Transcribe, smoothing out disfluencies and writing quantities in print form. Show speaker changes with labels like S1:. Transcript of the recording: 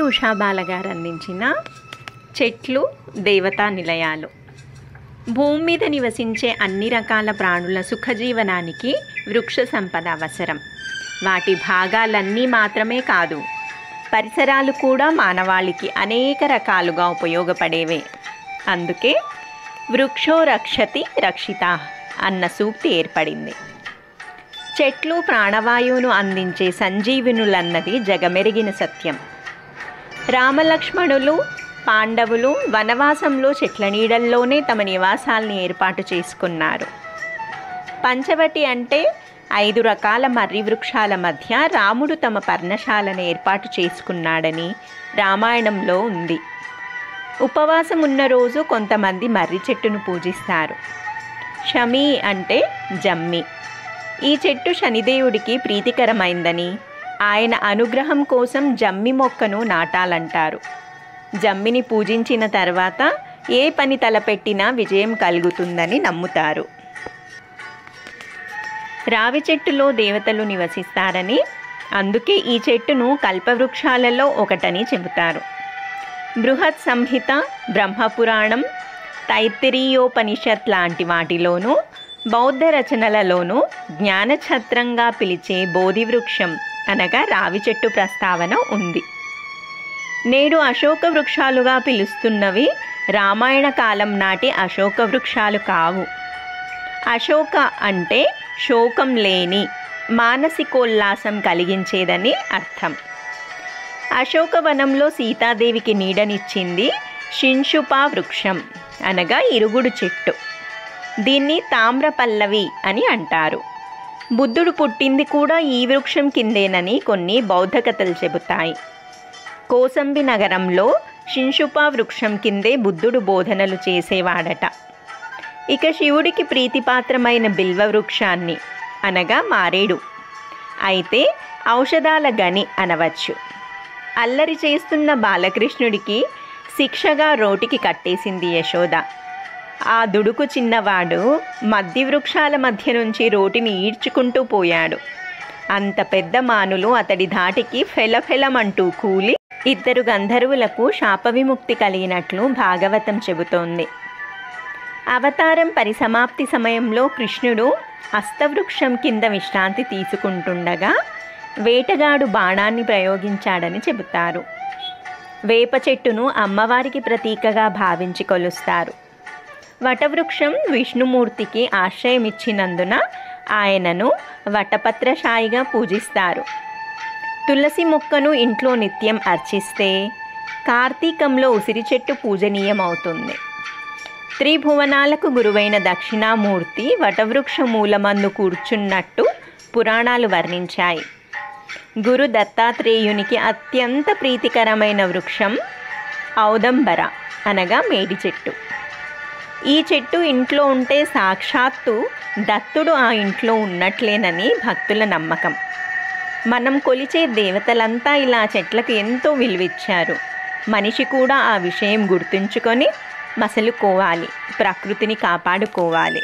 S1: ఉషాబాల గారు అందించిన చెట్లు దేవతా నిలయాలు. భూమి మీద నివసించే అన్ని రకాల ప్రాణుల సుఖజీవనానికి వృక్ష సంపద అవసరం. వాటి భాగాలన్నీ మాత్రమే కాదు, పరిసరాలు కూడా మానవాళికి అనేక రకాలుగా ఉపయోగపడేవే. అందుకే వృక్షో రక్షతి రక్షిత అన్న సూక్తి ఏర్పడింది. చెట్లు ప్రాణవాయువును అందించే సంజీవినులన్నది జగమెరిగిన సత్యం. రామలక్ష్మణులు పాండవులు వనవాసంలో చెట్ల నీడల్లోనే తమ నివాసాల్ని ఏర్పాటు చేసుకున్నారు. పంచవటి అంటే 5 రకాల మర్రి వృక్షాల మధ్య రాముడు తమ పర్ణశాలను ఏర్పాటు చేసుకున్నాడని రామాయణంలో ఉంది. ఉపవాసం ఉన్న రోజు కొంతమంది మర్రి చెట్టును పూజిస్తారు. షమి అంటే జమ్మి. ఈ చెట్టు శనిదేవుడికి ప్రీతికరమైందని, ఆయన అనుగ్రహం కోసం జమ్మి మొక్కను నాటాలంటారు. జమ్మిని పూజించిన తర్వాత ఏ పని తలపెట్టినా విజయం కలుగుతుందని నమ్ముతారు. రావి చెట్టులో దేవతలు నివసిస్తారని, అందుకే ఈ చెట్టును కల్పవృక్షాలలో ఒకటని చెబుతారు. బృహత్ సంహిత, బ్రహ్మపురాణం, తైత్తిరీయోపనిషత్ లాంటి వాటిలోనూ బౌద్ధ రచనలలోనూ జ్ఞానఛత్రంగా పిలిచే బోధివృక్షం అనగా రావి చెట్టు ప్రస్తావన ఉంది. నేడు అశోక వృక్షాలుగా పిలుస్తున్నవి రామాయణ కాలం నాటి అశోక వృక్షాలు కావు. అశోక అంటే శోకం లేని, మానసికోల్లాసం కలిగించేదని అర్థం. అశోకవనంలో సీతాదేవికి నీడనిచ్చింది శింశుపా వృక్షం అనగా ఇరుగుడు చెట్టు. దీన్ని తామ్రపల్లవి అని అంటారు. బుద్ధుడు పుట్టింది కూడా ఈ వృక్షం కిందేనని కొన్ని బౌద్ధ కథలు చెబుతాయి. కోసంబి నగరంలో శింశుపా వృక్షం కిందే బుద్ధుడు బోధనలు చేసేవాడట. ఇక శివుడికి ప్రీతిపాత్రమైన బిల్వ వృక్షాన్ని అనగా మారేడు అయితే ఔషధాల గని అనవచ్చు. అల్లరి చేస్తున్న బాలకృష్ణుడికి శిక్షగా రోటికి కట్టేసింది యశోద. ఆ దుడుకు చిన్నవాడు మద్ది వృక్షాల మధ్య నుంచి రోటిని ఈడ్చుకుంటూ పోయాడు. అంత పెద్ద మానులు అతడి ధాటికి ఫెలఫెలమంటూ కూలి 2 గంధర్వులకు శాపవిముక్తి కలిగినట్లు భాగవతం చెబుతోంది. అవతారం పరిసమాప్తి సమయంలో కృష్ణుడు అస్తవృక్షం కింద విశ్రాంతి తీసుకుంటుండగా వేటగాడు బాణాన్ని ప్రయోగించాడని చెబుతారు. వేప చెట్టును అమ్మవారికి ప్రతీకగా భావించి కొలుస్తారు. వటవృక్షం విష్ణుమూర్తికి ఆశ్రయమిచ్చినందున ఆయనను వటపత్రశాయిగా పూజిస్తారు. తులసి మొక్కను ఇంట్లో నిత్యం అర్చిస్తే కార్తీకంలో ఉసిరి చెట్టు పూజనీయమవుతుంది. త్రిభువనాలకు గురువైన దక్షిణామూర్తి వటవృక్ష మూలమందు కూర్చున్నట్టు పురాణాలు వర్ణించాయి. గురు దత్తాత్రేయునికి అత్యంత ప్రీతికరమైన వృక్షం ఔదంబర అనగా మేడి చెట్టు. ఈ చెట్టు ఇంట్లో ఉంటే సాక్షాత్తు దత్తుడు ఆ ఇంట్లో ఉన్నట్లేనని భక్తుల నమ్మకం. మనం కొలిచే దేవతలంతా ఇలా చెట్లకు ఎంతో విలువిచ్చారు. మనిషి కూడా ఆ విషయం గుర్తుంచుకొని మసలుకోవాలి, ప్రకృతిని కాపాడుకోవాలి.